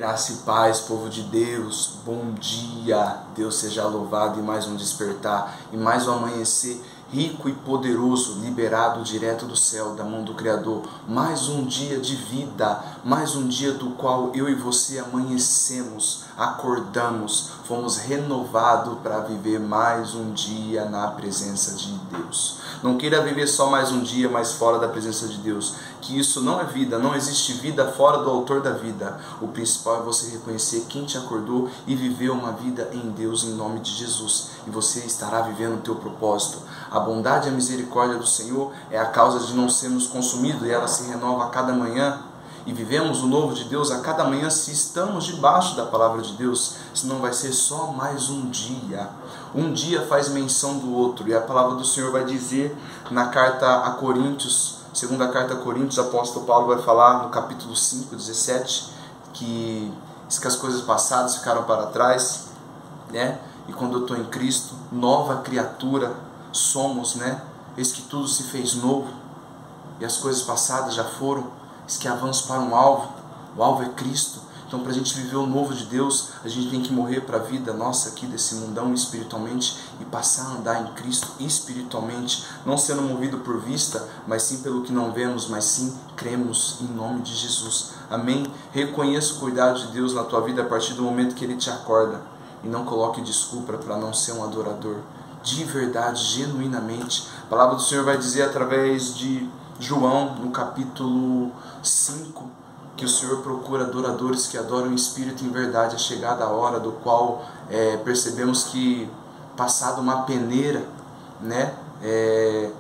Graça e paz, povo de Deus, bom dia, Deus seja louvado em mais um despertar, e mais um amanhecer rico e poderoso, liberado direto do céu, da mão do Criador, mais um dia de vida, mais um dia do qual eu e você amanhecemos, acordamos, fomos renovados para viver mais um dia na presença de Deus. Não queira viver só mais um dia, mas fora da presença de Deus, que isso não é vida, não existe vida fora do autor da vida. O principal é você reconhecer quem te acordou e viver uma vida em Deus, em nome de Jesus, e você estará vivendo o teu propósito. A bondade e a misericórdia do Senhor é a causa de não sermos consumidos, e ela se renova a cada manhã. E vivemos o novo de Deus a cada manhã se estamos debaixo da palavra de Deus, senão vai ser só mais um dia. Um dia faz menção do outro, e a palavra do Senhor vai dizer na carta a Coríntios, segunda carta a Coríntios, o apóstolo Paulo vai falar no capítulo 5, 17, que as coisas passadas ficaram para trás, né? E quando eu estou em Cristo, nova criatura somos, né? Eis que tudo se fez novo, e as coisas passadas já foram. Diz que avanço para um alvo, o alvo é Cristo. Então, para a gente viver o novo de Deus, a gente tem que morrer para a vida nossa aqui desse mundão espiritualmente e passar a andar em Cristo espiritualmente, não sendo movido por vista, mas sim pelo que não vemos, mas sim cremos em nome de Jesus. Amém? Reconheça o cuidado de Deus na tua vida a partir do momento que Ele te acorda, e não coloque desculpa para não ser um adorador. De verdade, genuinamente, a palavra do Senhor vai dizer através de João, no capítulo 5, que o Senhor procura adoradores que adoram em espírito e em verdade. É chegada a hora do qual percebemos que, passado uma peneira, né,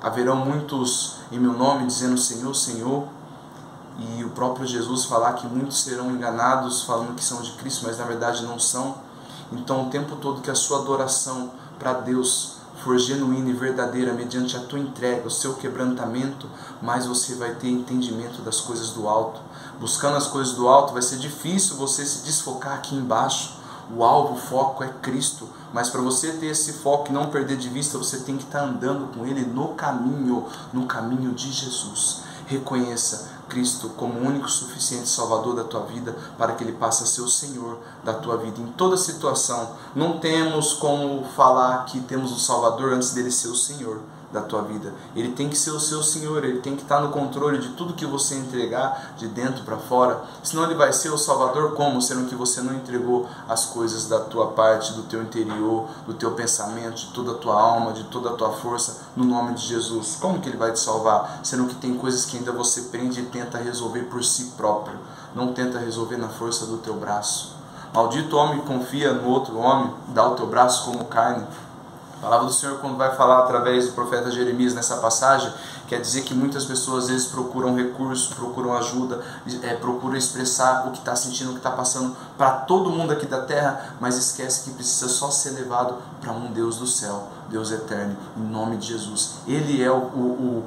haverão muitos em meu nome dizendo Senhor, Senhor, e o próprio Jesus falar que muitos serão enganados falando que são de Cristo, mas na verdade não são. Então o tempo todo que a sua adoração para Deus for genuína e verdadeira, mediante a tua entrega, o seu quebrantamento, mais você vai ter entendimento das coisas do alto. Buscando as coisas do alto, vai ser difícil você se desfocar aqui embaixo. O alvo, o foco é Cristo, mas para você ter esse foco e não perder de vista, você tem que estar andando com Ele no caminho de Jesus. Reconheça Cristo como o único suficiente Salvador da tua vida, para que Ele passe a ser o Senhor da tua vida em toda situação. Não temos como falar que temos um Salvador antes dele ser o Senhor da tua vida. Ele tem que ser o seu Senhor, Ele tem que estar no controle de tudo que você entregar de dentro para fora, senão Ele vai ser o Salvador como? Sendo que você não entregou as coisas da tua parte, do teu interior, do teu pensamento, de toda a tua alma, de toda a tua força, no nome de Jesus. Como que Ele vai te salvar? Sendo que tem coisas que ainda você prende e tenta resolver por si próprio, não tenta resolver na força do teu braço. Maldito homem que confia no outro homem, dá o teu braço como carne. A palavra do Senhor, quando vai falar através do profeta Jeremias nessa passagem, quer dizer que muitas pessoas às vezes procuram recurso, procuram ajuda, procuram expressar o que está sentindo, o que está passando para todo mundo aqui da terra, mas esquece que precisa só ser levado para um Deus do céu, Deus eterno, em nome de Jesus. Ele é o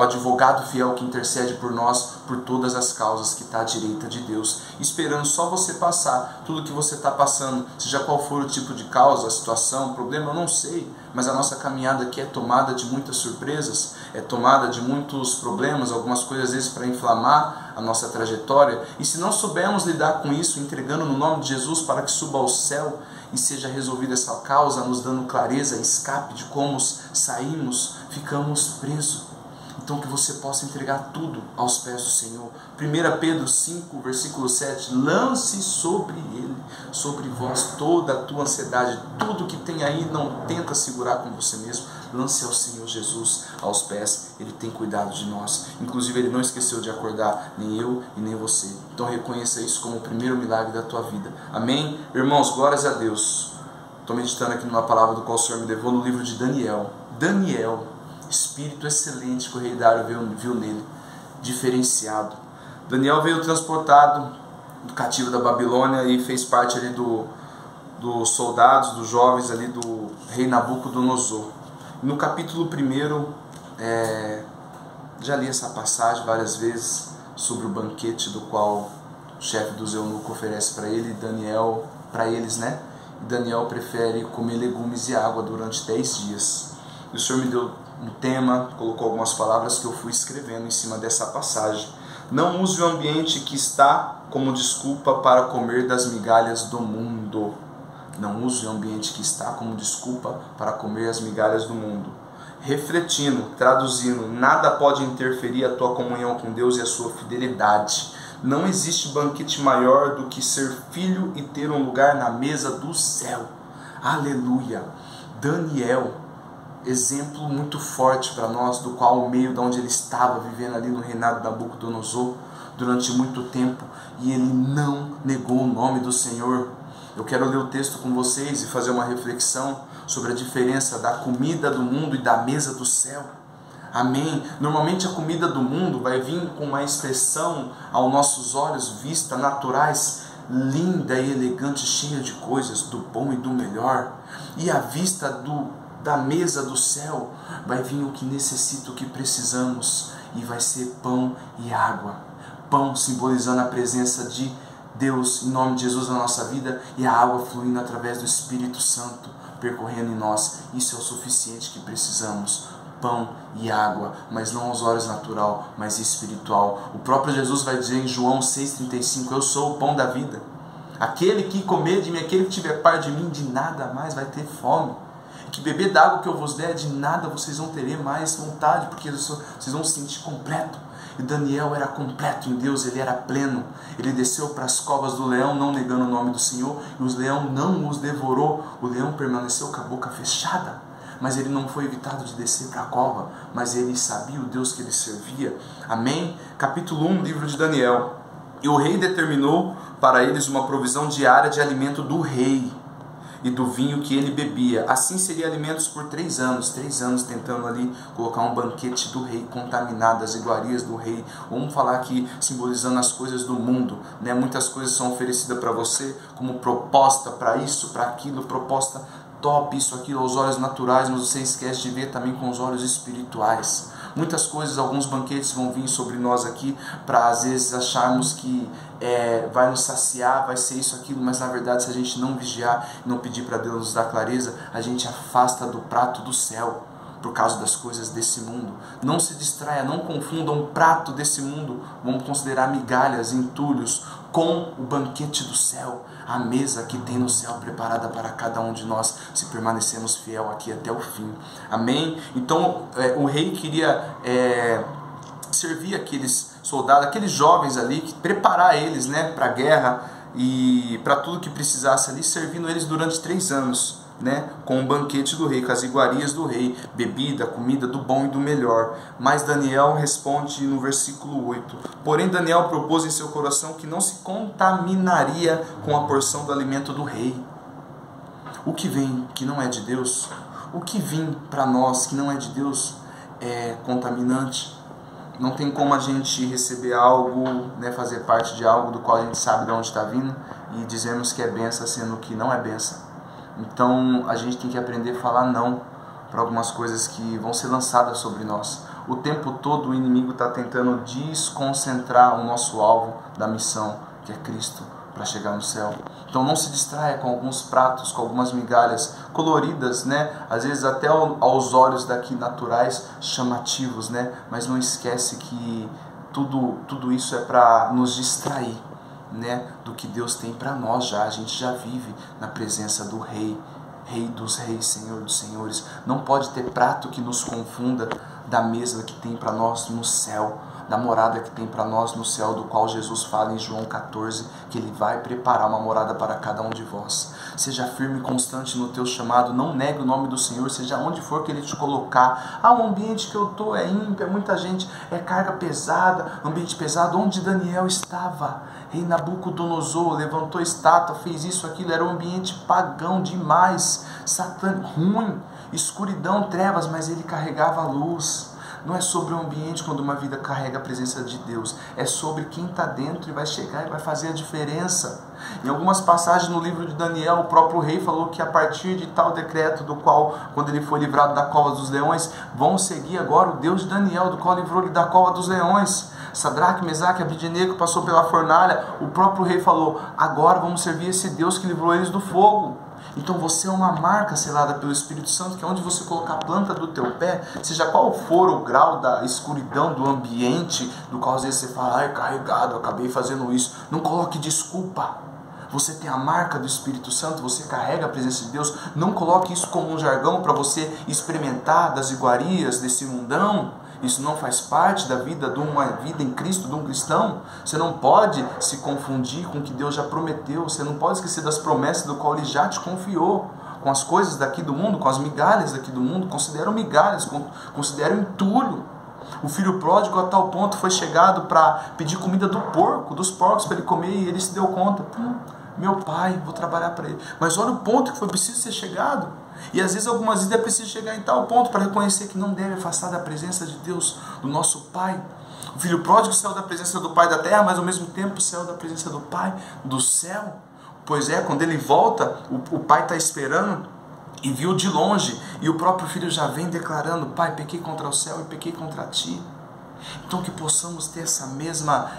advogado fiel que intercede por nós, por todas as causas, que está à direita de Deus, esperando só você passar tudo que você está passando, seja qual for o tipo de causa, a situação, o problema, eu não sei, mas a nossa caminhada aqui é tomada de muitas surpresas, é tomada de muitos problemas, algumas coisas às vezes para inflamar a nossa trajetória, e se não soubermos lidar com isso, entregando no nome de Jesus para que suba ao céu e seja resolvida essa causa, nos dando clareza, escape de como saímos, ficamos presos. Então que você possa entregar tudo aos pés do Senhor. 1 Pedro 5, versículo 7, lance sobre Ele, sobre vós, toda a tua ansiedade, tudo que tem aí, não tenta segurar com você mesmo, lance ao Senhor Jesus aos pés. Ele tem cuidado de nós, inclusive Ele não esqueceu de acordar, nem eu e nem você. Então reconheça isso como o primeiro milagre da tua vida. Amém? Irmãos, glórias a Deus. Estou meditando aqui numa palavra do qual o Senhor me levou no livro de Daniel. Daniel, espírito excelente que o rei Dário viu nele, diferenciado. Daniel veio transportado do cativo da Babilônia e fez parte ali dos soldados, dos jovens ali do rei Nabucodonosor. No capítulo 1, já li essa passagem várias vezes, sobre o banquete do qual o chefe dos eunucos oferece para ele, Daniel, para eles, né? E Daniel prefere comer legumes e água durante 10 dias. E o Senhor me deu um tema, colocou algumas palavras que eu fui escrevendo em cima dessa passagem. Não use o ambiente que está como desculpa para comer das migalhas do mundo. Não use o ambiente que está como desculpa para comer as migalhas do mundo. Refletindo, traduzindo, nada pode interferir a tua comunhão com Deus e a sua fidelidade. Não existe banquete maior do que ser filho e ter um lugar na mesa do céu. Aleluia! Daniel, exemplo muito forte para nós, do qual o meio de onde ele estava, vivendo ali no reinado de Nabucodonosor, durante muito tempo, e ele não negou o nome do Senhor. Eu quero ler o texto com vocês e fazer uma reflexão sobre a diferença da comida do mundo e da mesa do céu. Amém? Normalmente a comida do mundo vai vir com uma expressão aos nossos olhos, vista, naturais, linda e elegante, cheia de coisas, do bom e do melhor. E a vista da mesa do céu vai vir o que necessita, o que precisamos, e vai ser pão e água. Pão simbolizando a presença de Deus em nome de Jesus na nossa vida, e a água fluindo através do Espírito Santo, percorrendo em nós. Isso é o suficiente que precisamos. Pão e água, mas não aos olhos natural, mas espiritual. O próprio Jesus vai dizer em João 6,35: eu sou o pão da vida. Aquele que comer de mim, aquele que tiver par de mim, de nada mais vai ter fome. Que beber da água que eu vos der, de nada vocês vão ter mais vontade, porque vocês vão se sentir completo. E Daniel era completo em Deus, ele era pleno. Ele desceu para as covas do leão, não negando o nome do Senhor, e o leão não os devorou. O leão permaneceu com a boca fechada, mas ele não foi evitado de descer para a cova, mas ele sabia o Deus que ele servia. Amém? Capítulo 1, livro de Daniel. E o rei determinou para eles uma provisão diária de alimento do rei e do vinho que ele bebia. Assim seria alimentos por 3 anos. 3 anos tentando ali colocar um banquete do rei, contaminado, as iguarias do rei. Vamos falar aqui simbolizando as coisas do mundo, né? Muitas coisas são oferecidas para você como proposta para isso, para aquilo, proposta top, isso, aquilo, aos olhos naturais, mas você esquece de ver também com os olhos espirituais. Muitas coisas, alguns banquetes vão vir sobre nós aqui para às vezes acharmos que vai nos saciar, vai ser isso, aquilo, mas na verdade se a gente não vigiar e não pedir para Deus nos dar clareza, a gente afasta do prato do céu por causa das coisas desse mundo. Não se distraia, não confunda um prato desse mundo, vamos considerar migalhas, entulhos, com o banquete do céu, a mesa que tem no céu preparada para cada um de nós, se permanecermos fiel aqui até o fim. Amém? Então o rei queria servir aqueles soldados, aqueles jovens ali, preparar eles, né, para a guerra e para tudo que precisasse ali, servindo eles durante 3 anos. Né, com o banquete do rei, com as iguarias do rei, bebida, comida do bom e do melhor. Mas Daniel responde no versículo 8: porém Daniel propôs em seu coração que não se contaminaria com a porção do alimento do rei. O que vem que não é de Deus, o que vem para nós que não é de Deus, é contaminante. Não tem como a gente receber algo, né, fazer parte de algo do qual a gente sabe de onde está vindo e dizemos que é bênção, sendo que não é bênção. Então a gente tem que aprender a falar não para algumas coisas que vão ser lançadas sobre nós. O tempo todo o inimigo está tentando desconcentrar o nosso alvo da missão, que é Cristo, para chegar no céu. Então não se distraia com alguns pratos, com algumas migalhas coloridas, né? Às vezes até aos olhos daqui naturais, chamativos, né? Mas não esquece que tudo isso é para nos distrair, né, do que Deus tem para nós já. A gente já vive na presença do Rei, Rei dos Reis, Senhor dos Senhores. Não pode ter prato que nos confunda da mesa que tem para nós no céu, da morada que tem para nós no céu, do qual Jesus fala em João 14, que Ele vai preparar uma morada para cada um de vós. Seja firme e constante no teu chamado, não negue o nome do Senhor, seja onde for que Ele te colocar. O ambiente que eu estou é ímpio, é muita gente, é carga pesada, ambiente pesado. Onde Daniel estava, rei Nabucodonosor levantou estátua, fez isso, aquilo, era um ambiente pagão demais, satânico, ruim, escuridão, trevas, mas ele carregava a luz. Não é sobre o ambiente quando uma vida carrega a presença de Deus, é sobre quem está dentro e vai chegar e vai fazer a diferença. Em algumas passagens no livro de Daniel, o próprio rei falou que a partir de tal decreto, do qual, quando ele foi livrado da cova dos leões, vão seguir agora o Deus de Daniel, do qual livrou ele da cova dos leões. Sadraque, Mesaque e Abednego passou pela fornalha, o próprio rei falou: agora vamos servir esse Deus que livrou eles do fogo. Então você é uma marca selada pelo Espírito Santo, que é onde você colocar a planta do teu pé, seja qual for o grau da escuridão do ambiente, do qual às vezes você fala, ai, carregado, eu acabei fazendo isso. Não coloque desculpa. Você tem a marca do Espírito Santo, você carrega a presença de Deus. Não coloque isso como um jargão para você experimentar das iguarias desse mundão. Isso não faz parte da vida de uma vida em Cristo, de um cristão. Você não pode se confundir com o que Deus já prometeu. Você não pode esquecer das promessas do qual Ele já te confiou. Com as coisas daqui do mundo, com as migalhas daqui do mundo, consideram migalhas, consideram entulho. O filho pródigo a tal ponto foi chegado para pedir comida dos porcos para ele comer, e ele se deu conta, meu pai, vou trabalhar para ele. Mas olha o ponto que foi preciso ser chegado. E às vezes algumas vezes é preciso chegar em tal ponto para reconhecer que não deve afastar da presença de Deus, do nosso Pai. O filho pródigo saiu da presença do Pai da terra, mas ao mesmo tempo saiu da presença do Pai do céu. Pois é, quando ele volta, o Pai está esperando e viu de longe, e o próprio filho já vem declarando, Pai, pequei contra o céu e pequei contra ti. Então que possamos ter essa mesma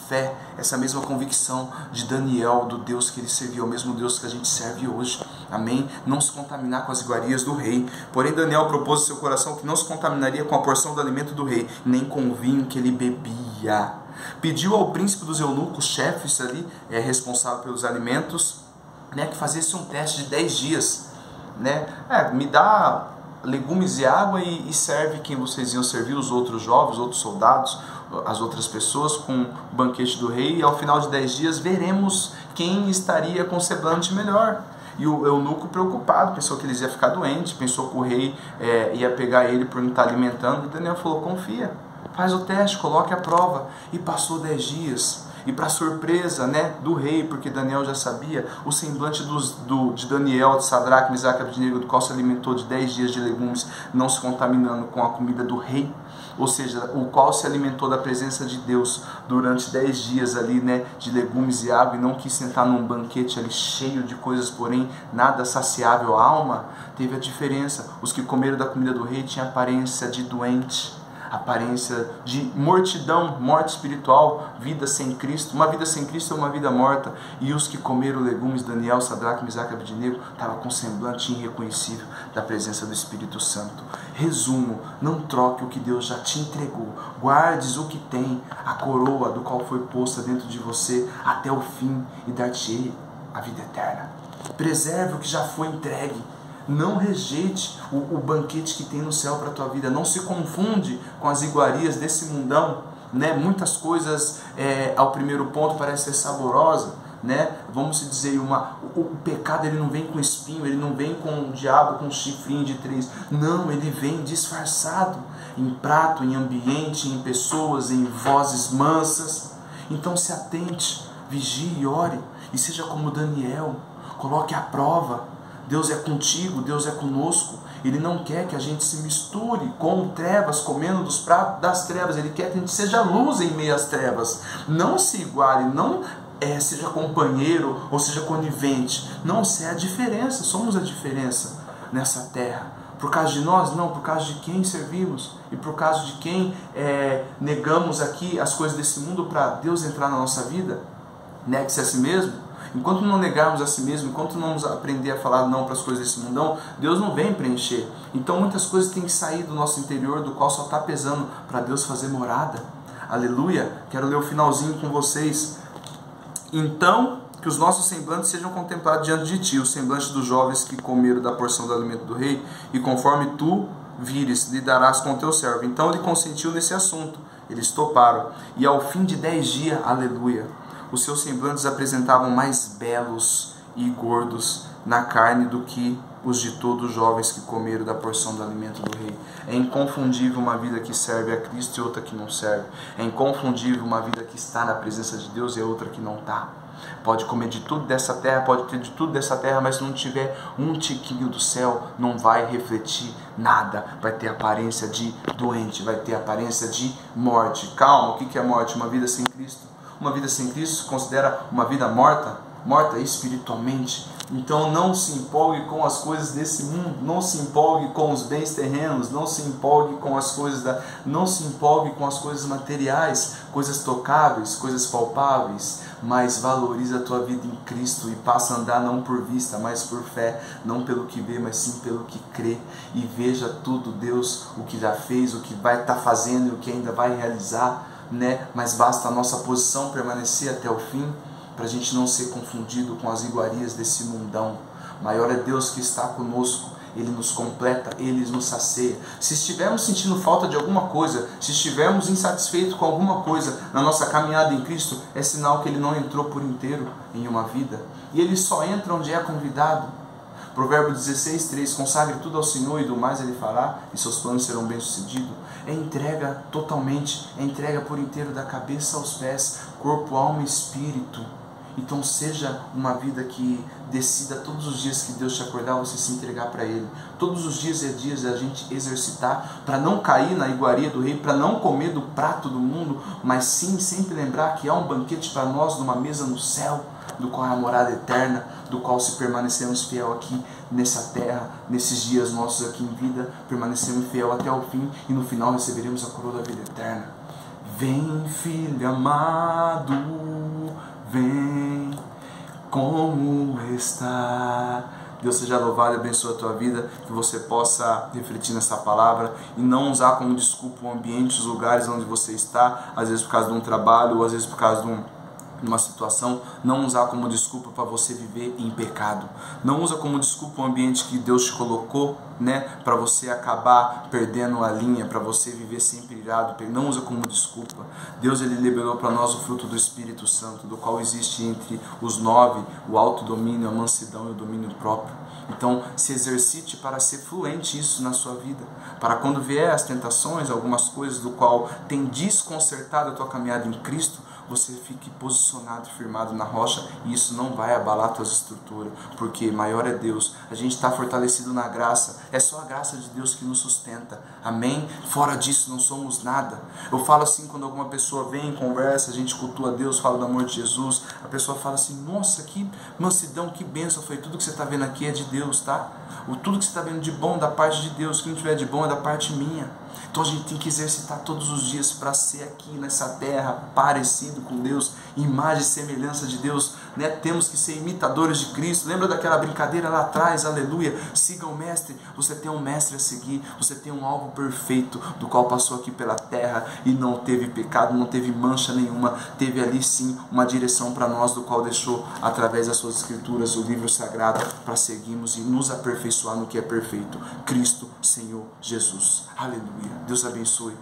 fé, essa mesma convicção de Daniel, do Deus que ele serviu, o mesmo Deus que a gente serve hoje. Amém? Não se contaminar com as iguarias do rei. Porém Daniel propôs em seu coração que não se contaminaria com a porção do alimento do rei, nem com o vinho que ele bebia. Pediu ao príncipe dos eunucos, chefes ali, responsável pelos alimentos, que fazesse um teste de 10 dias. Me dá legumes e água e serve quem vocês iam servir, os outros jovens, os outros soldados, as outras pessoas, com o banquete do rei, e ao final de 10 dias veremos quem estaria com semblante melhor. E o eunuco preocupado, pensou que eles iam ficar doentes, pensou que o rei ia pegar ele por não estar alimentando, e Daniel falou, confia, faz o teste, coloque a prova. E passou 10 dias. E para surpresa do rei, porque Daniel já sabia, o semblante de Daniel, de Sadraque, Mesaque e Abednego, do qual se alimentou de 10 dias de legumes, não se contaminando com a comida do rei, ou seja, o qual se alimentou da presença de Deus durante 10 dias ali, de legumes e água, e não quis sentar num banquete ali cheio de coisas, porém nada saciável à alma, teve a diferença. Os que comeram da comida do rei tinham aparência de doente, aparência de mortidão, morte espiritual, vida sem Cristo. Uma vida sem Cristo é uma vida morta. E os que comeram legumes, Daniel, Sadraque, Mesaque e Abednego, estavam com semblante irreconhecível da presença do Espírito Santo. Resumo, não troque o que Deus já te entregou. Guardes o que tem, a coroa do qual foi posta dentro de você até o fim, e dar-te a vida eterna. Preserve o que já foi entregue. Não rejeite o banquete que tem no céu para a tua vida. Não se confunde com as iguarias desse mundão. Muitas coisas, ao primeiro ponto, parecem ser saborosas. Vamos dizer, o pecado ele não vem com espinho, ele não vem com o diabo com um chifrinho de 3. Não, ele vem disfarçado em prato, em ambiente, em pessoas, em vozes mansas. Então se atente, vigie e ore. E seja como Daniel, coloque à prova. Deus é contigo, Deus é conosco. Ele não quer que a gente se misture com trevas, comendo dos pratos das trevas. Ele quer que a gente seja luz em meio às trevas. Não se iguale, não seja companheiro ou seja conivente. Não, você é a diferença, somos a diferença nessa terra. Por causa de nós? Não, por causa de quem servimos e por causa de quem negamos aqui as coisas desse mundo para Deus entrar na nossa vida. Negue-se a si mesmo. Enquanto não negarmos a si mesmo, enquanto não vamos aprender a falar não para as coisas desse mundão, Deus não vem preencher. Então muitas coisas têm que sair do nosso interior, do qual só está pesando para Deus fazer morada. Aleluia! Quero ler o finalzinho com vocês. Então, que os nossos semblantes sejam contemplados diante de ti, os semblantes dos jovens que comeram da porção do alimento do rei, e conforme tu vires, lidarás com o teu servo. Então ele consentiu nesse assunto, eles toparam. E ao fim de 10 dias, aleluia, os seus semblantes apresentavam mais belos e gordos na carne do que os de todos os jovens que comeram da porção do alimento do rei. É inconfundível uma vida que serve a Cristo e outra que não serve. É inconfundível uma vida que está na presença de Deus e outra que não está. Pode comer de tudo dessa terra, pode ter de tudo dessa terra, mas se não tiver um tiquinho do céu, não vai refletir nada. Vai ter aparência de doente, vai ter aparência de morte. Calma, o que é morte? Uma vida sem Cristo. Uma vida sem Cristo se considera uma vida morta? morta espiritualmente. Então não se empolgue com as coisas desse mundo, não se empolgue com os bens terrenos, não se empolgue com as coisas não se empolgue com as coisas materiais, coisas tocáveis, coisas palpáveis, mas valoriza a tua vida em Cristo e passa a andar não por vista, mas por fé, não pelo que vê, mas sim pelo que crê, e veja tudo, Deus, o que já fez, o que vai estar fazendo e o que ainda vai realizar, né? Mas basta a nossa posição permanecer até o fim, para a gente não ser confundido com as iguarias desse mundão. Maior é Deus que está conosco, Ele nos completa, Ele nos sacia. Se estivermos sentindo falta de alguma coisa, se estivermos insatisfeitos com alguma coisa na nossa caminhada em Cristo, é sinal que Ele não entrou por inteiro em uma vida. E Ele só entra onde é convidado. Provérbio 16:3, consagre tudo ao Senhor e do mais Ele fará, e seus planos serão bem-sucedidos. É entrega totalmente, é entrega por inteiro da cabeça aos pés, corpo, alma e espírito. Então seja uma vida que decida todos os dias que Deus te acordar, você se entregar para Ele. Todos os dias é dias a gente exercitar para não cair na iguaria do rei, para não comer do prato do mundo, mas sim sempre lembrar que há um banquete para nós numa mesa no céu, do qual é a morada eterna, do qual se permanecemos fiel aqui nessa terra, nesses dias nossos aqui em vida, permanecemos fiel até o fim e no final receberemos a coroa da vida eterna. Vem, filho amado, vem, como está. Deus seja louvado e abençoe a tua vida, que você possa refletir nessa palavra e não usar como desculpa o ambiente, os lugares onde você está, às vezes por causa de um trabalho, ou às vezes por causa de uma situação, não usar como desculpa para você viver em pecado. Não usa como desculpa o ambiente que Deus te colocou, né, para você acabar perdendo a linha, para você viver sempre irado. Não usa como desculpa. Deus, Ele liberou para nós o fruto do Espírito Santo, do qual existe entre os 9 o autodomínio, a mansidão e o domínio próprio. Então se exercite para ser fluente isso na sua vida, para quando vier as tentações, algumas coisas do qual tem desconcertado a tua caminhada em Cristo, você fique posicionado e firmado na rocha, e isso não vai abalar tuas estruturas, porque maior é Deus. A gente está fortalecido na graça, é só a graça de Deus que nos sustenta, amém? Fora disso não somos nada. Eu falo assim, quando alguma pessoa vem, conversa, a gente cultua Deus, fala do amor de Jesus, a pessoa fala assim, nossa, que mansidão, que bênção, foi tudo que você está vendo aqui é de Deus, tá? Tudo que você está vendo de bom da parte de Deus, que não tiver de bom é da parte minha. Então a gente tem que exercitar todos os dias para ser aqui nessa terra parecido com Deus, imagem e semelhança de Deus, né? Temos que ser imitadores de Cristo. Lembra daquela brincadeira lá atrás, aleluia? Siga o mestre, você tem um mestre a seguir, você tem um alvo perfeito, do qual passou aqui pela terra e não teve pecado, não teve mancha nenhuma, teve ali sim uma direção para nós, do qual deixou através das suas escrituras o livro sagrado para seguirmos e nos aperfeiçoar no que é perfeito, Cristo Senhor Jesus, aleluia. Deus abençoe.